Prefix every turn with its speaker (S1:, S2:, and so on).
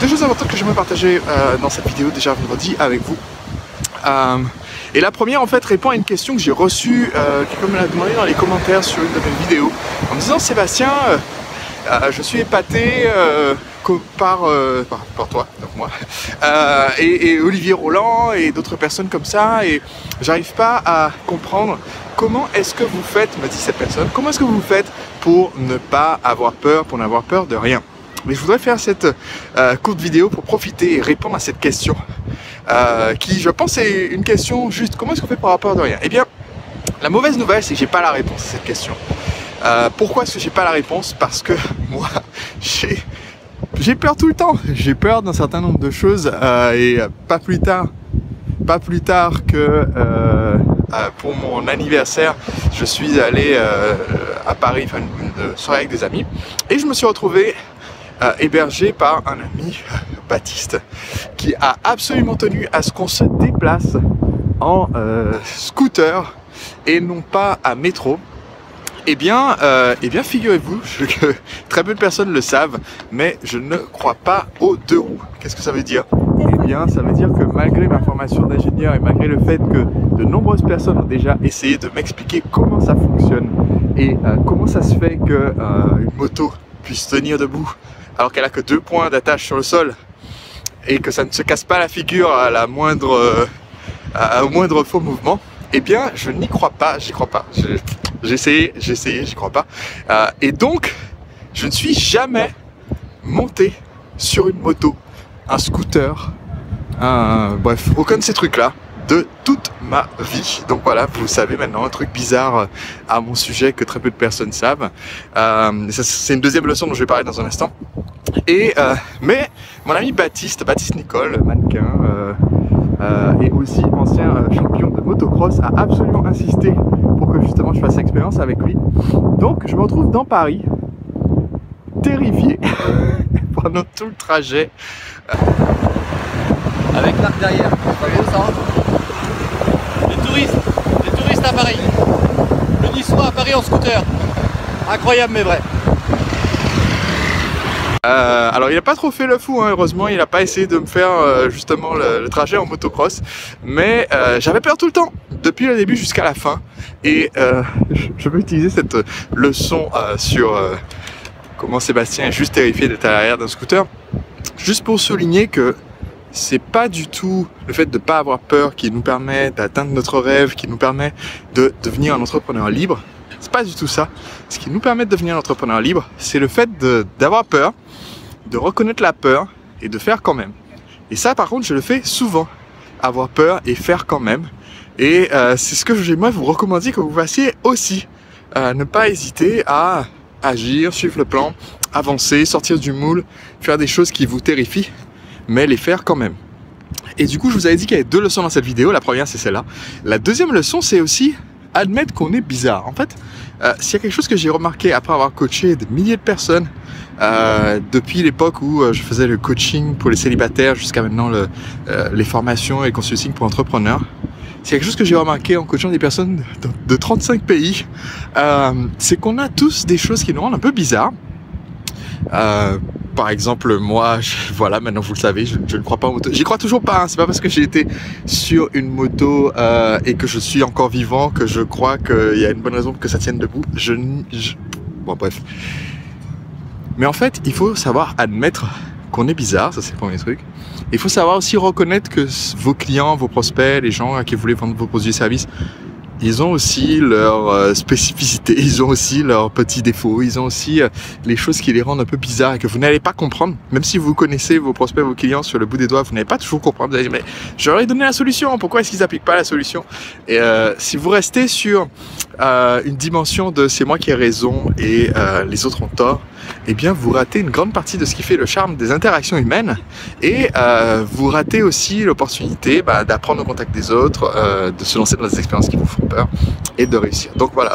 S1: deux choses importantes que j'aimerais partager dans cette vidéo déjà vendredi avec vous. Et la première en fait répond à une question que j'ai reçue, quelqu'un me l'a demandé dans les commentaires sur une de mes vidéos, en me disant Sébastien, je suis épaté par toi, donc moi, et Olivier Roland et d'autres personnes comme ça, et j'arrive pas à comprendre comment est-ce que vous faites, me dit cette personne, comment est-ce que vous faites pour ne pas avoir peur, pour n'avoir peur de rien. Mais je voudrais faire cette courte vidéo pour profiter et répondre à cette question qui, je pense, est une question juste. Comment est-ce qu'on fait pour avoir peur de rien? Eh bien, la mauvaise nouvelle, c'est que j'ai pas la réponse à cette question. Pourquoi est-ce que j'ai pas la réponse? Parce que moi, j'ai peur tout le temps. J'ai peur d'un certain nombre de choses et pas plus tard que pour mon anniversaire, je suis allé à Paris faire une soirée avec des amis et je me suis retrouvé hébergé par un ami, Baptiste, qui a absolument tenu à ce qu'on se déplace en scooter et non pas à métro. Eh bien figurez-vous que très peu de personnes le savent, mais je ne crois pas aux deux roues. Qu'est-ce que ça veut dire? Eh bien, ça veut dire que malgré ma formation d'ingénieur et malgré le fait que de nombreuses personnes ont déjà essayé de m'expliquer comment ça fonctionne et comment ça se fait que une moto puisse tenir debout alors qu'elle a que 2 points d'attache sur le sol et que ça ne se casse pas la figure à la moindre, au moindre faux mouvement, eh bien je n'y crois pas, j'y crois pas. J'ai essayé, j'y crois pas. Et donc, je ne suis jamais monté sur une moto, un scooter, bref, aucun de ces trucs-là de toute ma vie. Donc voilà, vous savez maintenant un truc bizarre à mon sujet que très peu de personnes savent. C'est une deuxième leçon dont je vais parler dans un instant. Et mais mon ami Baptiste Nicole, mannequin et aussi ancien champion de motocross, a absolument insisté pour que justement je fasse l'expérience avec lui. Donc je me retrouve dans Paris, terrifié pendant tout le trajet.
S2: Avec l'arc derrière, c'est pas beau ça? Les touristes à Paris. Le Niçois à Paris en scooter. Incroyable mais vrai.
S1: Alors il n'a pas trop fait le fou, hein, heureusement, il n'a pas essayé de me faire justement le trajet en motocross, mais j'avais peur tout le temps, depuis le début jusqu'à la fin, et je vais utiliser cette leçon sur comment Sébastien est juste terrifié d'être à l'arrière d'un scooter, juste pour souligner que c'est pas du tout le fait de ne pas avoir peur qui nous permet d'atteindre notre rêve, qui nous permet de devenir un entrepreneur libre. C'est pas du tout ça. Ce qui nous permet de devenir un entrepreneur libre, c'est le fait d'avoir peur, de reconnaître la peur et de faire quand même. Et ça, par contre, je le fais souvent. Avoir peur et faire quand même. Et c'est ce que j'aimerais vous recommander que vous fassiez aussi. Ne pas hésiter à agir, suivre le plan, avancer, sortir du moule, faire des choses qui vous terrifient, mais les faire quand même. Et du coup, je vous avais dit qu'il y avait 2 leçons dans cette vidéo. La première, c'est celle-là. La deuxième leçon, c'est aussi admettre qu'on est bizarre. En fait, s'il y a quelque chose que j'ai remarqué après avoir coaché des milliers de personnes depuis l'époque où je faisais le coaching pour les célibataires jusqu'à maintenant les formations et le consulting pour entrepreneurs, c'est quelque chose que j'ai remarqué en coachant des personnes de 35 pays, c'est qu'on a tous des choses qui nous rendent un peu bizarres. Par exemple, moi, voilà, maintenant vous le savez, je ne crois pas en moto. J'y crois toujours pas, hein. C'est pas parce que j'ai été sur une moto et que je suis encore vivant que je crois qu'il y a une bonne raison pour que ça tienne debout. Bon, bref. Mais en fait, il faut savoir admettre qu'on est bizarre, ça c'est le premier truc. Il faut savoir aussi reconnaître que vos clients, vos prospects, les gens à qui vous voulez vendre vos produits et services, ils ont aussi leurs spécificités, ils ont aussi leurs petits défauts, ils ont aussi les choses qui les rendent un peu bizarres et que vous n'allez pas comprendre. Même si vous connaissez vos prospects, vos clients sur le bout des doigts, vous n'allez pas toujours comprendre. Vous allez dire, mais je leur ai donné la solution, pourquoi est-ce qu'ils n'appliquent pas la solution? Et si vous restez sur une dimension de c'est moi qui ai raison et les autres ont tort, eh bien vous ratez une grande partie de ce qui fait le charme des interactions humaines et vous ratez aussi l'opportunité d'apprendre au contact des autres, de se lancer dans des expériences qui vous font peur et de réussir. Donc voilà.